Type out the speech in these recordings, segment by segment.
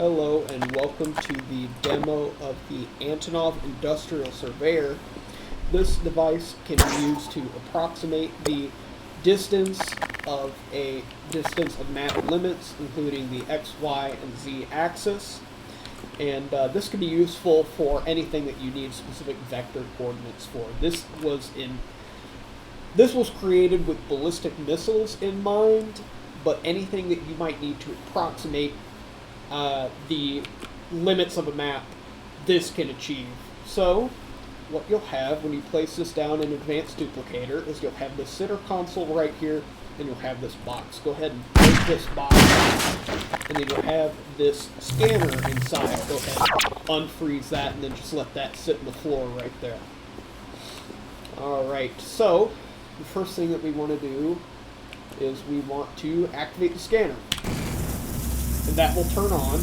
Hello and welcome to the demo of the Antonov Industrial Surveyor. This device can be used to approximate the distance of map limits, including the X, Y, and Z axis. And this can be useful for anything that you need specific vector coordinates for. This was created with ballistic missiles in mind, but anything that you might need to approximate the limits of a map, this can achieve. So, what you'll have when you place this down in Advanced Duplicator is you'll have the center console right here, and you'll have this box. Go ahead and break this box, and then you'll have this scanner inside. Go ahead, unfreeze that, and then just let that sit on the floor right there. Alright, so the first thing that we want to do is we want to activate the scanner. And that will turn on.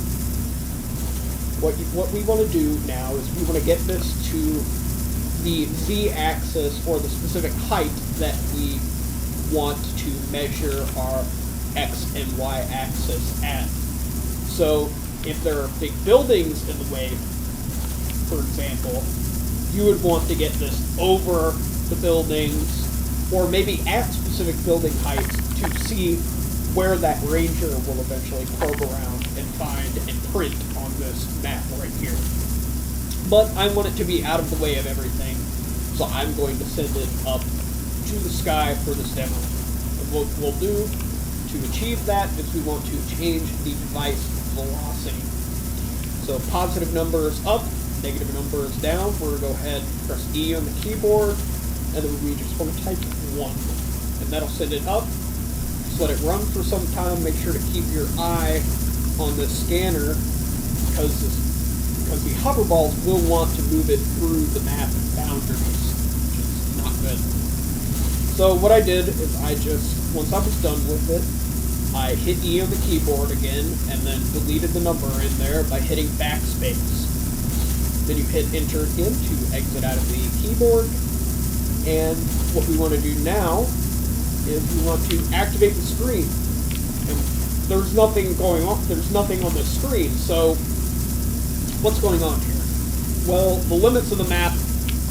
What we want to do now is we want to get this to the Z-axis, or the specific height that we want to measure our X and Y axis at. So if there are big buildings in the way, for example, you would want to get this over the buildings, or maybe at specific building heights, to see where that ranger will eventually probe around and find and print on this map right here. But I want it to be out of the way of everything, so I'm going to send it up to the sky for this demo. And what we'll do to achieve that is we want to change the device velocity. So positive numbers up, negative numbers down. We're going to go ahead and press E on the keyboard, and then we just want to type 1. And that'll send it up. Let it run for some time. Make sure to keep your eye on the scanner, because the hover balls will want to move it through the map boundaries, which is not good. So what I did is once I was done with it, I hit E on the keyboard again, and then deleted the number in there by hitting backspace. Then you hit enter again to exit out of the keyboard, and what we want to do now is we want to activate the screen. And there's nothing going on. There's nothing on the screen. So what's going on here? Well, the limits of the map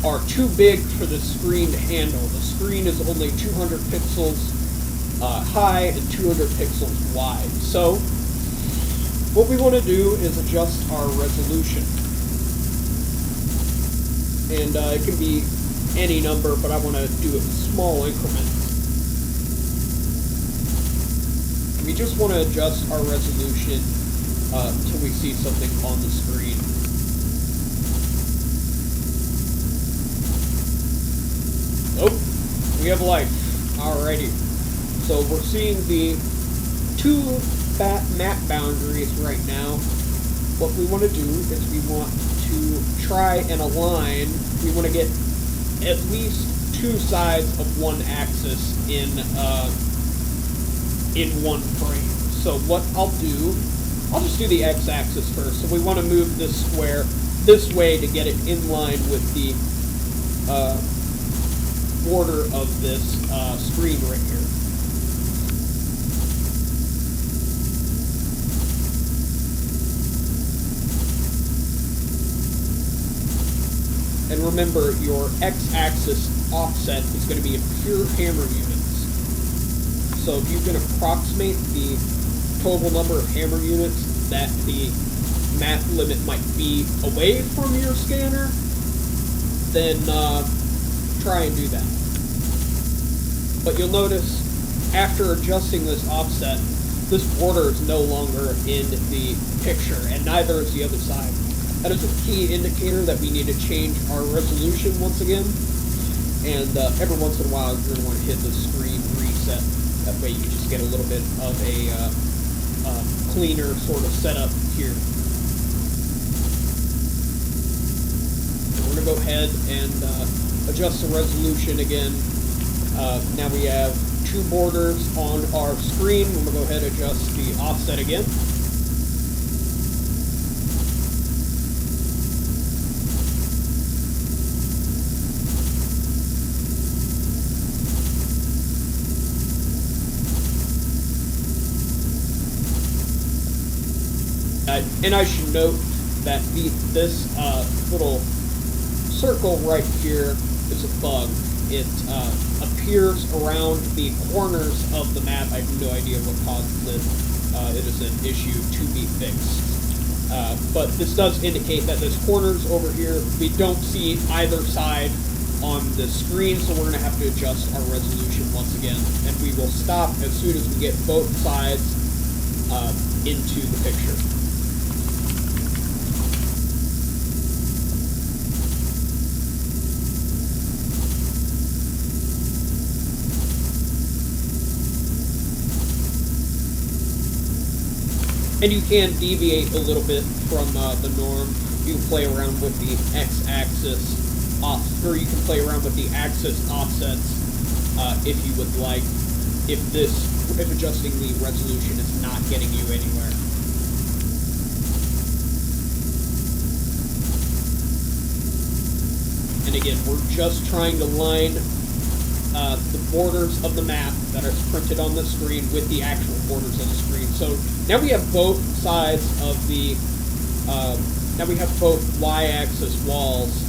are too big for the screen to handle. The screen is only 200 pixels high and 200 pixels wide. So what we want to do is adjust our resolution. And it can be any number, but I want to do it in small increments. We just want to adjust our resolution until we see something on the screen. Oh, we have life. Alrighty. So we're seeing the two map boundaries right now. What we want to do is we want to try and align. We want to get at least two sides of one axis in one frame. So what I'll just do the x-axis first. So we want to move this square this way to get it in line with the border of this screen right here. And remember, your x-axis offset is going to be in pure hammer units. So if you can approximate the total number of hammer units that the map limit might be away from your scanner, then try and do that. But you'll notice, after adjusting this offset, this border is no longer in the picture, and neither is the other side. That is a key indicator that we need to change our resolution once again, and every once in a while you're going to want to hit the screen reset. That way you just get a little bit of a cleaner sort of setup here. And we're going to go ahead and adjust the resolution again. Now we have two borders on our screen. We're going to go ahead and adjust the offset again. And I should note that this little circle right here is a bug. It appears around the corners of the map. I have no idea what causes it. It is an issue to be fixed. But this does indicate that there's corners over here. We don't see either side on the screen, so we're going to have to adjust our resolution once again. And we will stop as soon as we get both sides into the picture. And you can deviate a little bit from the norm. You can play around with the x-axis, or you can play around with the axis offsets if you would like, if adjusting the resolution is not getting you anywhere. And again, we're just trying to line the borders of the map that are printed on the screen with the actual borders of the screen. So now we have both sides of the, now we have both y-axis walls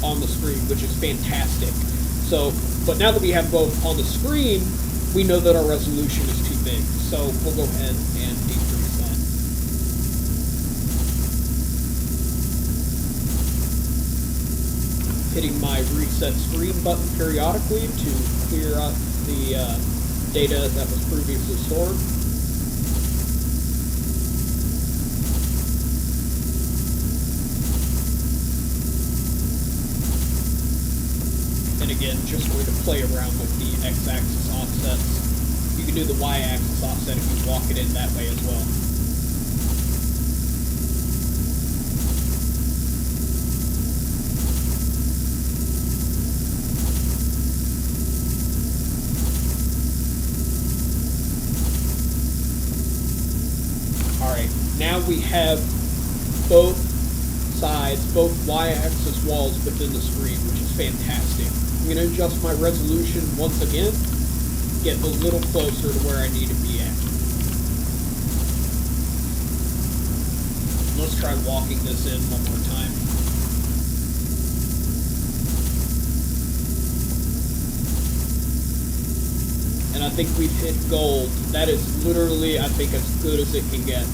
on the screen, which is fantastic. So, but now that we have both on the screen, we know that our resolution is too big. So we'll go ahead and decrease that. Hitting my reset screen button periodically to clear up the data that was previously stored. And again, just going to play around with the x-axis offsets. You can do the y-axis offset if you walk it in that way as well. Now we have both sides, both y-axis walls within the screen, which is fantastic. I'm going to adjust my resolution once again, get a little closer to where I need to be at. Let's try walking this in one more time. And I think we've hit gold. That is literally, I think, as good as it can get.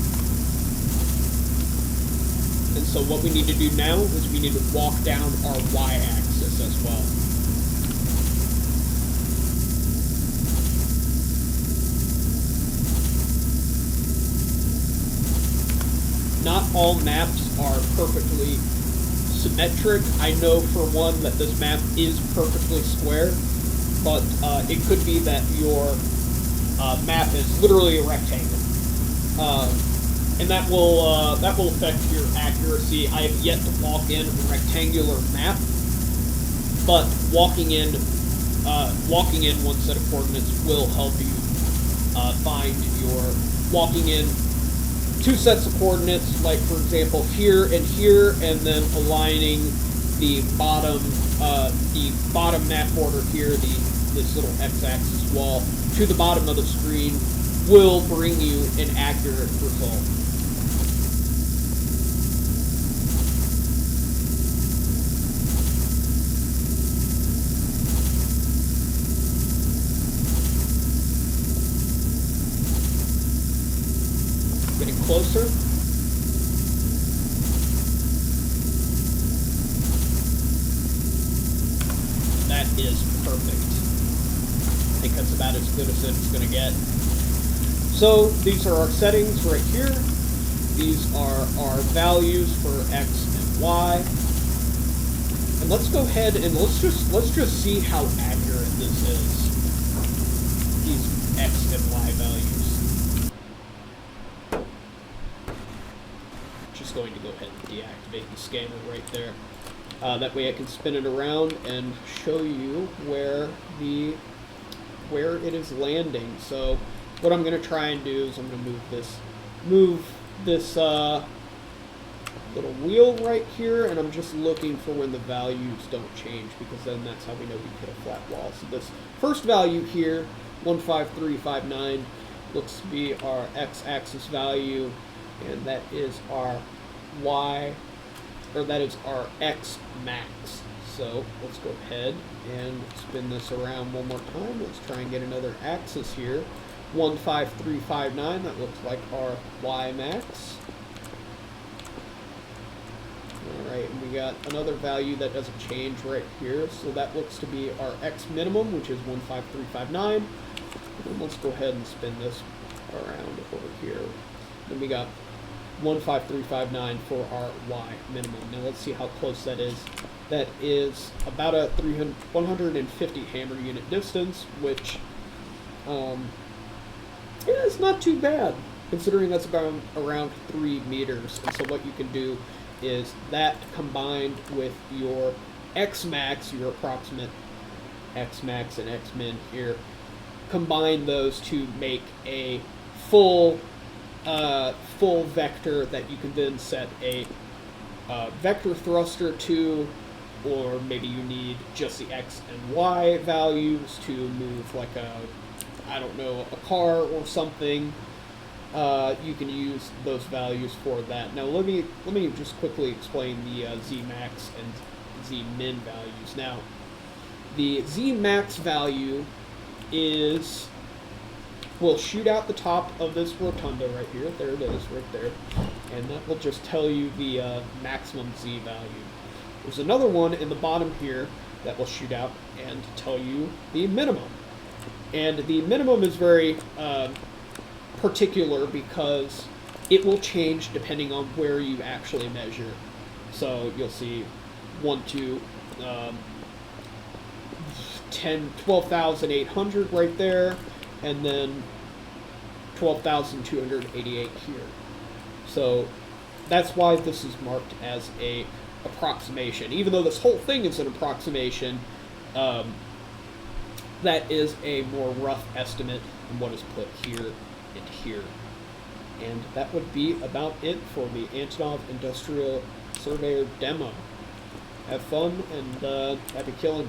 And so what we need to do now is we need to walk down our y-axis as well. Not all maps are perfectly symmetric. I know for one that this map is perfectly square, but it could be that your map is literally a rectangle. And that will affect your accuracy. I have yet to walk in a rectangular map, but walking in one set of coordinates will help you find your walking in two sets of coordinates, like for example here, and then aligning the bottom map border here, this little x-axis wall to the bottom of the screen will bring you an accurate result. Getting closer. That is perfect. I think that's about as good as it's going to get. So these are our settings right here. These are our values for X and Y. And let's go ahead and let's just see how accurate this is. These X and Y values. Just going to go ahead and deactivate the scanner right there. That way I can spin it around and show you where it is landing. So what I'm going to try and do is I'm going to move this little wheel right here, and I'm just looking for when the values don't change, because then that's how we know we hit a flat wall. So this first value here, 15359, looks to be our x-axis value. and that is our y, or that is our x max. So let's go ahead and spin this around one more time. Let's try and get another axis here. 15359, that looks like our y max. Alright, and we got another value that doesn't change right here, so that looks to be our x minimum, which is 15359. And let's go ahead and spin this around over here. Then we got 15359 for our y minimum. Now let's see how close that is. That is about a 150 hammer unit distance, which is not too bad, considering that's about around 3 meters. And so what you can do is that combined with your x max, your approximate x max and x min here, combine those to make a full vector that you can then set a vector thruster to, or maybe you need just the x and y values to move like I don't know, a car or something. You can use those values for that. Now let me just quickly explain the z max and z min values. Now the z max value will shoot out the top of this rotunda right here. There it is, right there. And that will just tell you the maximum z value. There's another one in the bottom here that will shoot out and tell you the minimum. And the minimum is very particular because it will change depending on where you actually measure. So you'll see 12,800 right there, and then 12,288 here. So that's why this is marked as a approximation. Even though this whole thing is an approximation, that is a more rough estimate than what is put here and here. And that would be about it for the Antonov Industrial Surveyor demo. Have fun and happy killing.